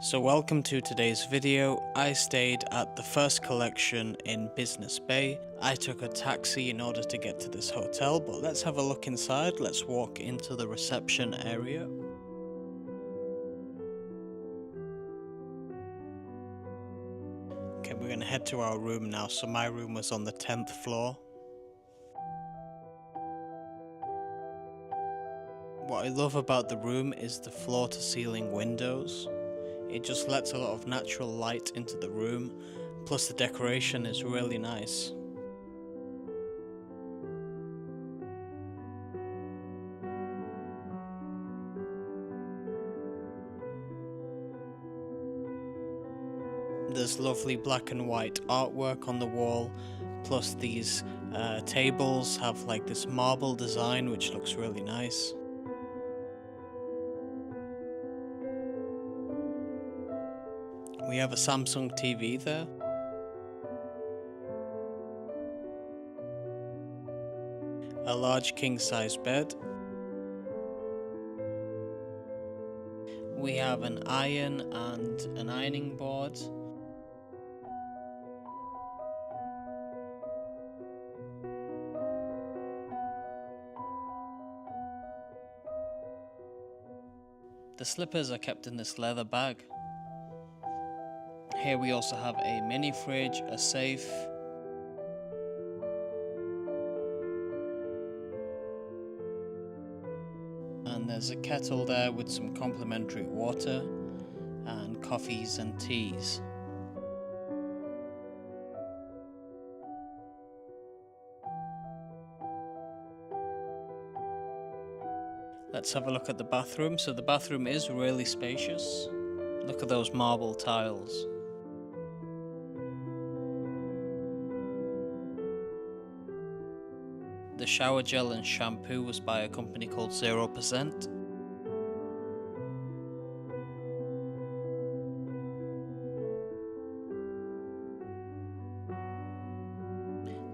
So welcome to today's video. I stayed at the first collection in Business Bay. I took a taxi in order to get to this hotel, but let's have a look inside. Let's walk into the reception area. Okay, we're gonna head to our room now. So my room was on the 10th floor. What I love about the room is the floor to ceiling windows. It just lets a lot of natural light into the room, plus the decoration is really nice. There's lovely black and white artwork on the wall, plus these tables have like this marble design which looks really nice. We have a Samsung TV there. A large king-size bed. We have an iron and an ironing board. The slippers are kept in this leather bag. Here we also have a mini fridge, a safe, and there's a kettle there with some complimentary water and coffees and teas. Let's have a look at the bathroom. So the bathroom is really spacious. Look at those marble tiles. The shower gel and shampoo was by a company called 0%.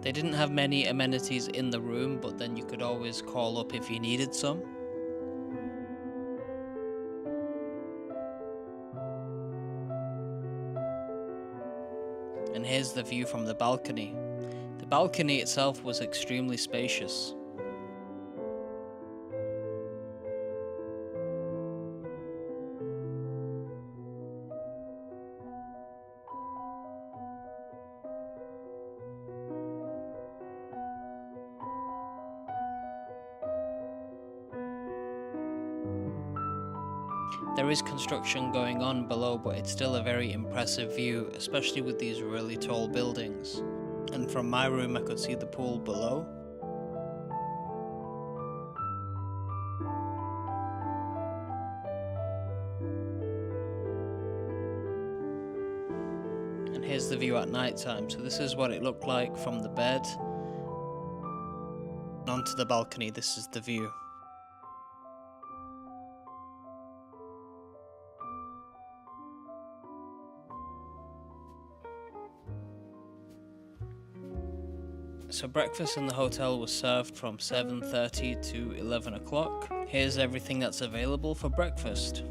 They didn't have many amenities in the room, but then you could always call up if you needed some. And here's the view from the balcony. The balcony itself was extremely spacious. There is construction going on below, but it's still a very impressive view, especially with these really tall buildings. And from my room I could see the pool below. And here's the view at night time. So this is what it looked like from the bed. Onto the balcony, this is the view. So breakfast in the hotel was served from 7:30 to 11 o'clock. Here's everything that's available for breakfast.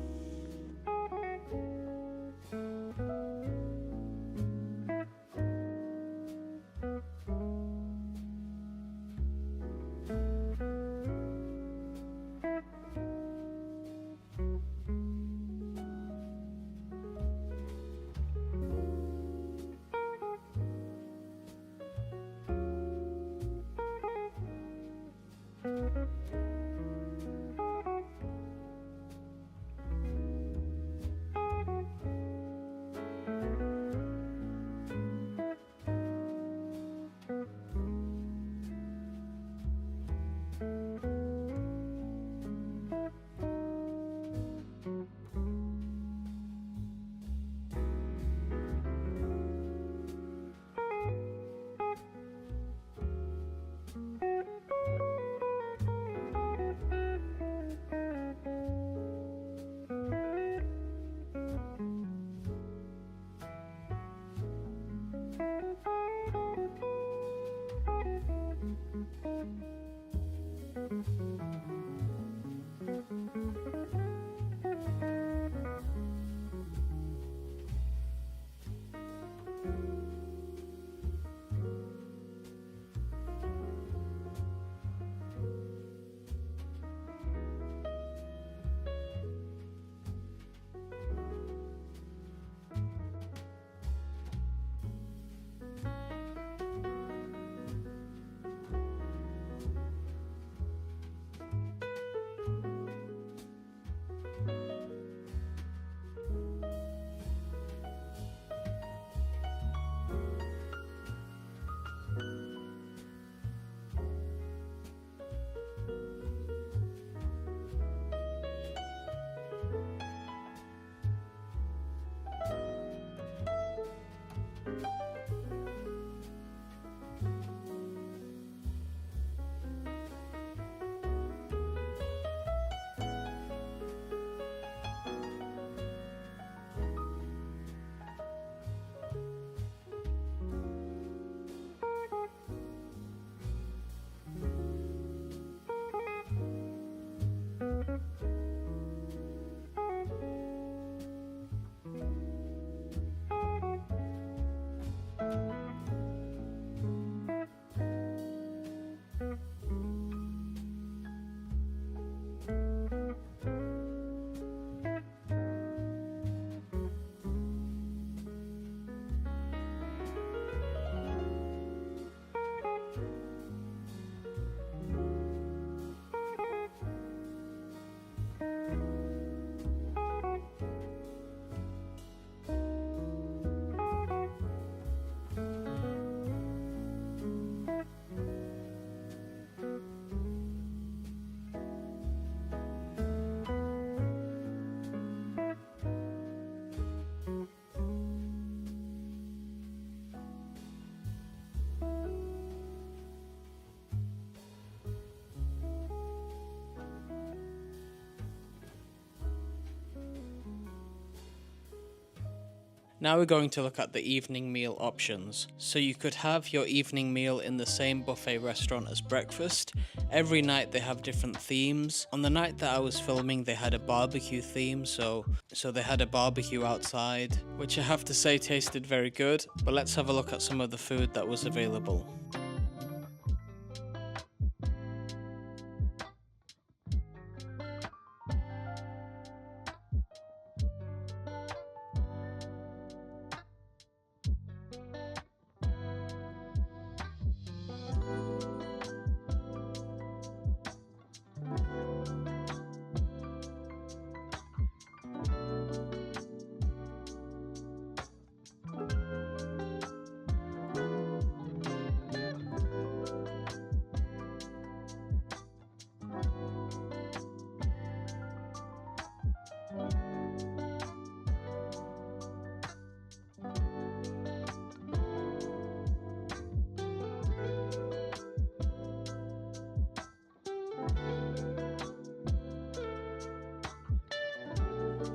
Now we're going to look at the evening meal options. So you could have your evening meal in the same buffet restaurant as breakfast. Every night they have different themes. On the night that I was filming, they had a barbecue theme, so they had a barbecue outside, which I have to say tasted very good. But let's have a look at some of the food that was available.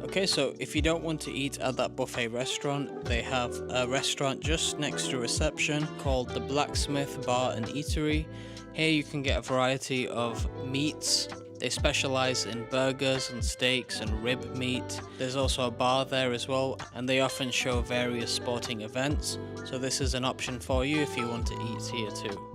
Okay, so if you don't want to eat at that buffet restaurant, they have a restaurant just next to reception called the Blacksmith Bar and Eatery. Here you can get a variety of meats. They specialize in burgers and steaks and rib meat. There's also a bar there as well, and they often show various sporting events. So this is an option for you if you want to eat here too.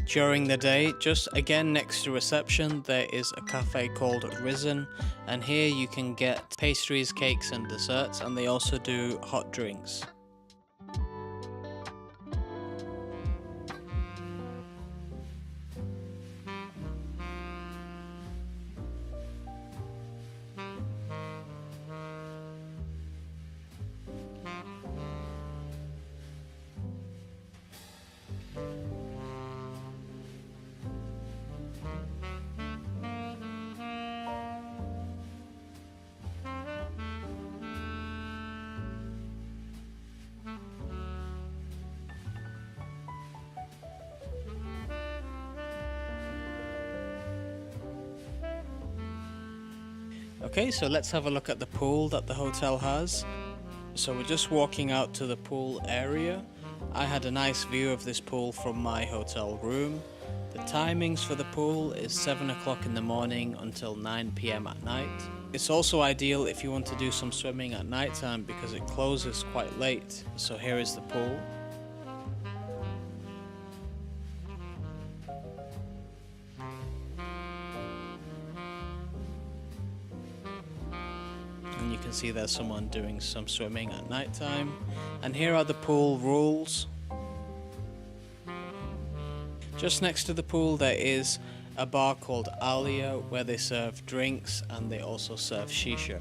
During the day, just again next to reception, there is a cafe called Risen, and here you can get pastries, cakes and desserts, and they also do hot drinks. Okay, so let's have a look at the pool that the hotel has. So we're just walking out to the pool area. I had a nice view of this pool from my hotel room. The timings for the pool is 7 o'clock in the morning until 9 p.m. at night. It's also ideal if you want to do some swimming at night time because it closes quite late. So here is the pool. And you can see there's someone doing some swimming at night time. And here are the pool rules. Just next to the pool there is a bar called Alia where they serve drinks and they also serve shisha.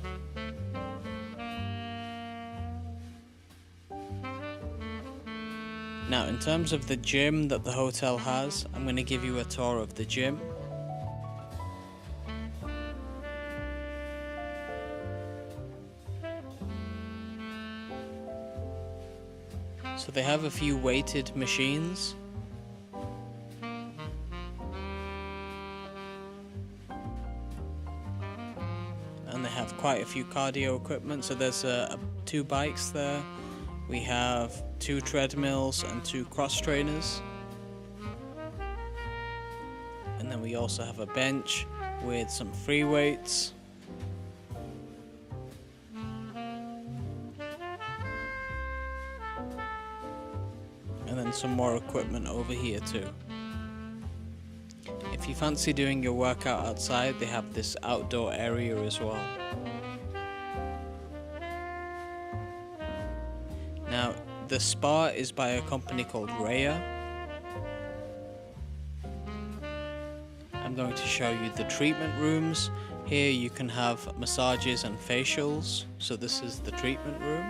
Now in terms of the gym that the hotel has, I'm going to give you a tour of the gym. So they have a few weighted machines. And they have quite a few cardio equipment. So there's 2 bikes there. We have 2 treadmills and 2 cross trainers. And then we also have a bench with some free weights. And then some more equipment over here too. If you fancy doing your workout outside, they have this outdoor area as well. Now, the spa is by a company called Raya. I'm going to show you the treatment rooms. Here you can have massages and facials. So this is the treatment room.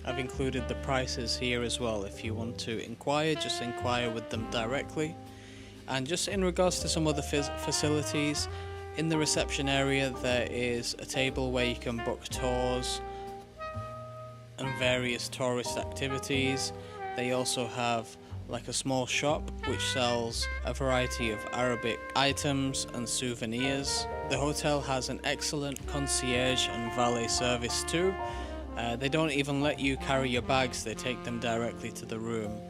I've included the prices here as well. If you want to inquire, just inquire with them directly. And just in regards to some other facilities, in the reception area there is a table where you can book tours and various tourist activities. They also have like a small shop which sells a variety of Arabic items and souvenirs. The hotel has an excellent concierge and valet service too. They don't even let you carry your bags, they take them directly to the room.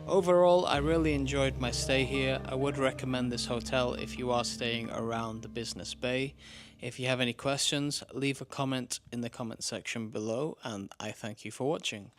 Overall, I really enjoyed my stay here. I would recommend this hotel if you are staying around the Business Bay. If you have any questions, leave a comment in the comment section below, and I thank you for watching.